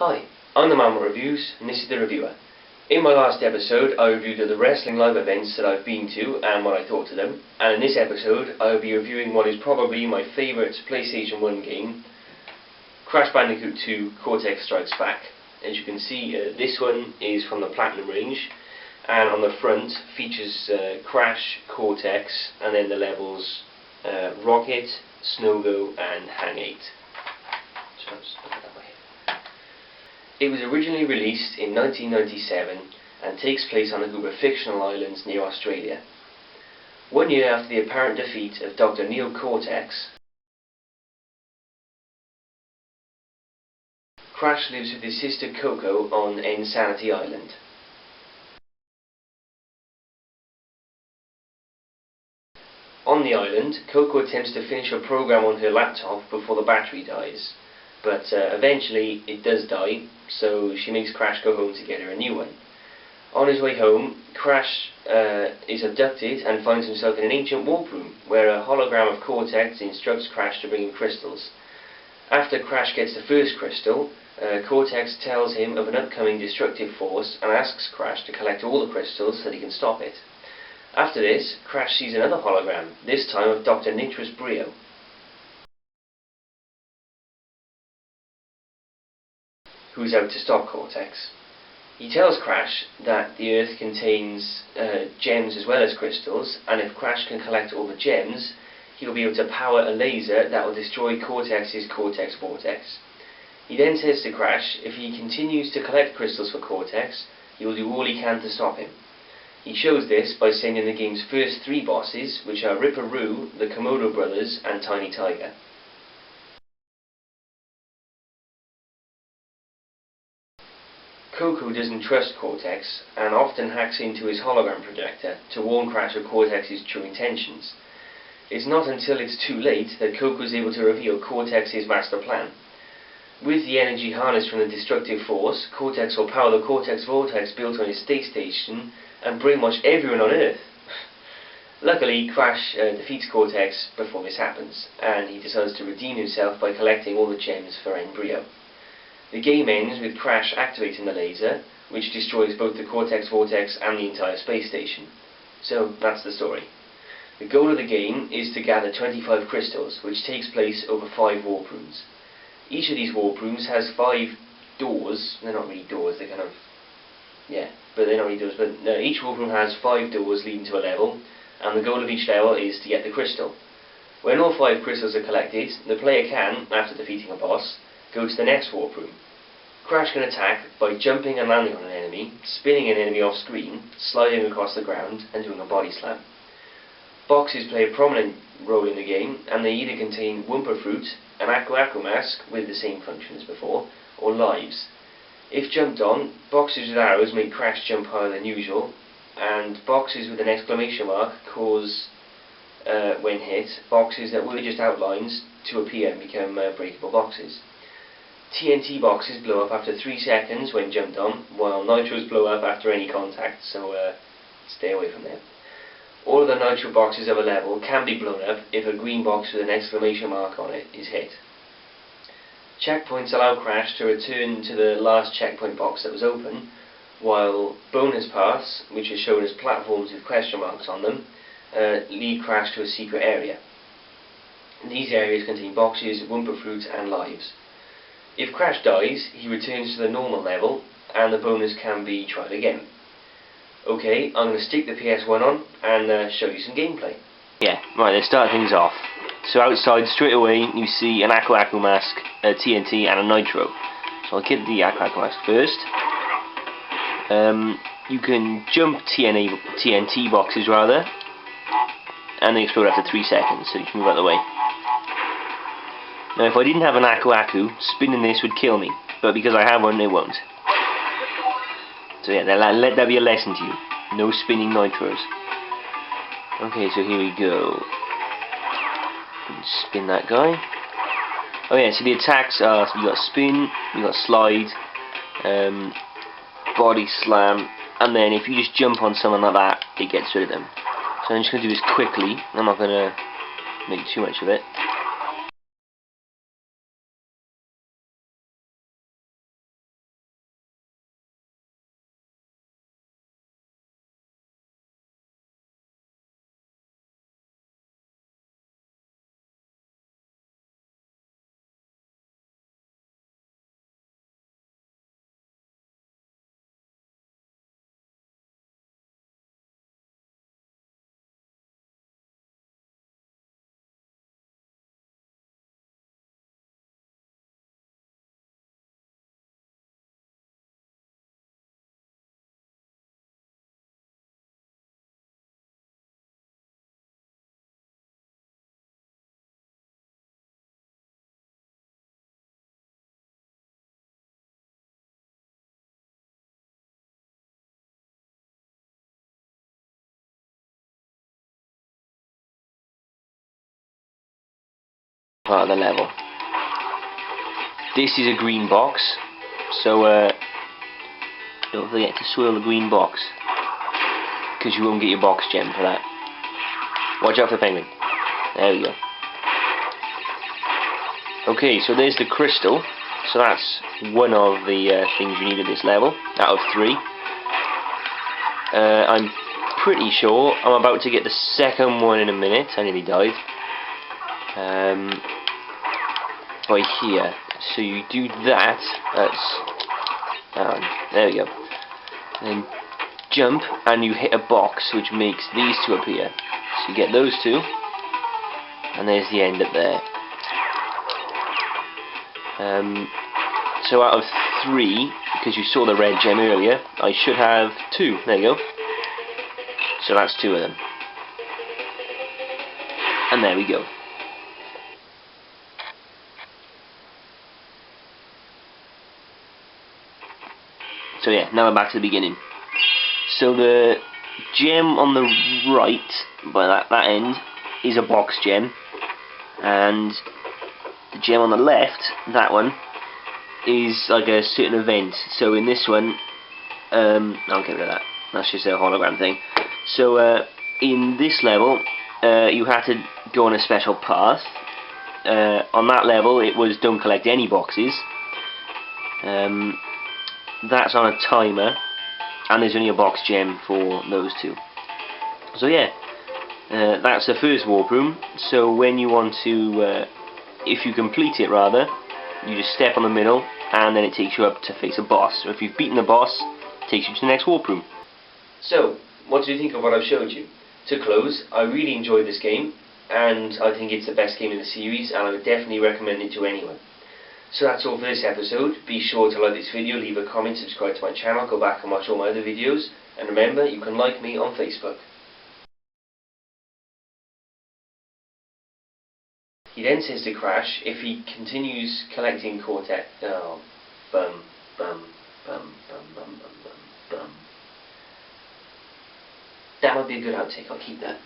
Hi, I'm TheManWhatReviews, and this is the reviewer. In my last episode, I reviewed the wrestling live events that I've been to and what I thought of them, and in this episode, I'll be reviewing what is probably my favourite PlayStation 1 game, Crash Bandicoot 2 Cortex Strikes Back. As you can see, this one is from the Platinum range, and on the front features Crash, Cortex, and then the levels Rocket, Snogo, and Hang 8. So let's look at that way. It was originally released in 1997 and takes place on a group of fictional islands near Australia. 1 year after the apparent defeat of Dr. Neil Cortex, Crash lives with his sister Coco on Insanity Island. On the island, Coco attempts to finish a program on her laptop before the battery dies, but eventually it does die, so she makes Crash go home to get her a new one. On his way home, Crash is abducted and finds himself in an ancient warp room, where a hologram of Cortex instructs Crash to bring him crystals. After Crash gets the first crystal, Cortex tells him of an upcoming destructive force and asks Crash to collect all the crystals so that he can stop it. After this, Crash sees another hologram, this time of Dr. Nitrous Brio, who's out to stop Cortex. He tells Crash that the Earth contains gems as well as crystals, and if Crash can collect all the gems, he'll be able to power a laser that will destroy Cortex's Cortex Vortex. He then says to Crash if he continues to collect crystals for Cortex, he will do all he can to stop him. He shows this by sending the game's first 3 bosses, which are Ripperoo, the Komodo Brothers, and Tiny Tiger. Coco doesn't trust Cortex, and often hacks into his hologram projector to warn Crash of Cortex's true intentions. It's not until it's too late that Coco is able to reveal Cortex's master plan. With the energy harnessed from the destructive force, Cortex will power the Cortex Vortex built on his space station and brainwash everyone on Earth. Luckily, Crash defeats Cortex before this happens, and he decides to redeem himself by collecting all the gems for Embryo. The game ends with Crash activating the laser, which destroys both the Cortex Vortex and the entire space station. So, that's the story. The goal of the game is to gather 25 crystals, which takes place over 5 warp rooms. Each of these warp rooms has 5 doors. They're not really doors, they're kind of... yeah, but they're not really doors. But each warp room has 5 doors leading to a level, and the goal of each level is to get the crystal. When all 5 crystals are collected, the player can, after defeating a boss, go to the next warp room. Crash can attack by jumping and landing on an enemy, spinning an enemy off screen, sliding across the ground, and doing a body slam. Boxes play a prominent role in the game, and they either contain Wumpa Fruit, an Aku Aku mask with the same function as before, or lives. If jumped on, boxes with arrows make Crash jump higher than usual, and boxes with an exclamation mark cause, when hit, boxes that were just outlines to appear and become breakable boxes. TNT boxes blow up after 3 seconds when jumped on, while nitros blow up after any contact, so stay away from them. All of the nitro boxes of a level can be blown up if a green box with an exclamation mark on it is hit. Checkpoints allow Crash to return to the last checkpoint box that was open, while bonus paths, which are shown as platforms with question marks on them, lead Crash to a secret area. These areas contain boxes, Wumpa Fruit, and lives. If Crash dies, he returns to the normal level, and the bonus can be tried again. Okay, I'm going to stick the PS1 on and show you some gameplay. Yeah, right, let's start things off. So outside, straight away, you see an Aku Aku mask, a TNT, and a nitro. So I'll get the Aku Aku mask first. You can jump TNT boxes rather, and they explode after 3 seconds, so you can move out of the way. Now if I didn't have an Aku Aku, spinning this would kill me, but because I have one, it won't. So yeah, let that be a lesson to you. No spinning nitros. Okay, so here we go. Spin that guy. Oh yeah, so the attacks are, so you got spin, you got slide, body slam, and then if you just jump on someone like that, it gets rid of them. So I'm just going to do this quickly. I'm not going to make too much of it. part of the level. This is a green box, so don't forget to swirl the green box, because you won't get your box gem for that. Watch out for the penguin. There we go. Okay, so there's the crystal. So that's one of the things you need at this level, out of 3. I'm pretty sure I'm about to get the second one in a minute. I nearly died. By here. So you do that. There we go. Then jump and you hit a box which makes these 2 appear. So you get those 2, and there's the end up there. So out of 3, because you saw the red gem earlier, I should have 2. There you go. So that's 2 of them. And there we go. So yeah, now we're back to the beginning. So the gem on the right, by that end, is a box gem. And the gem on the left, that one, is like a certain event. So in this one, I'll get rid of that. That's just a hologram thing. So in this level, you had to go on a special path. On that level, it was don't collect any boxes. That's on a timer, and there's only a box gem for those 2. So yeah, that's the first warp room. So when you want to, if you complete it rather, you just step on the middle, and then it takes you up to face a boss. So if you've beaten the boss, it takes you to the next warp room. So, what do you think of what I've showed you? To close, I really enjoyed this game, and I think it's the best game in the series, and I would definitely recommend it to anyone. So that's all for this episode. Be sure to like this video, leave a comment, subscribe to my channel, go back and watch all my other videos, and remember, you can like me on Facebook. He then says to Crash if he continues collecting Cortex. Oh, bum, bum, bum, bum, bum, bum, bum, bum. That would be a good outtake, I'll keep that.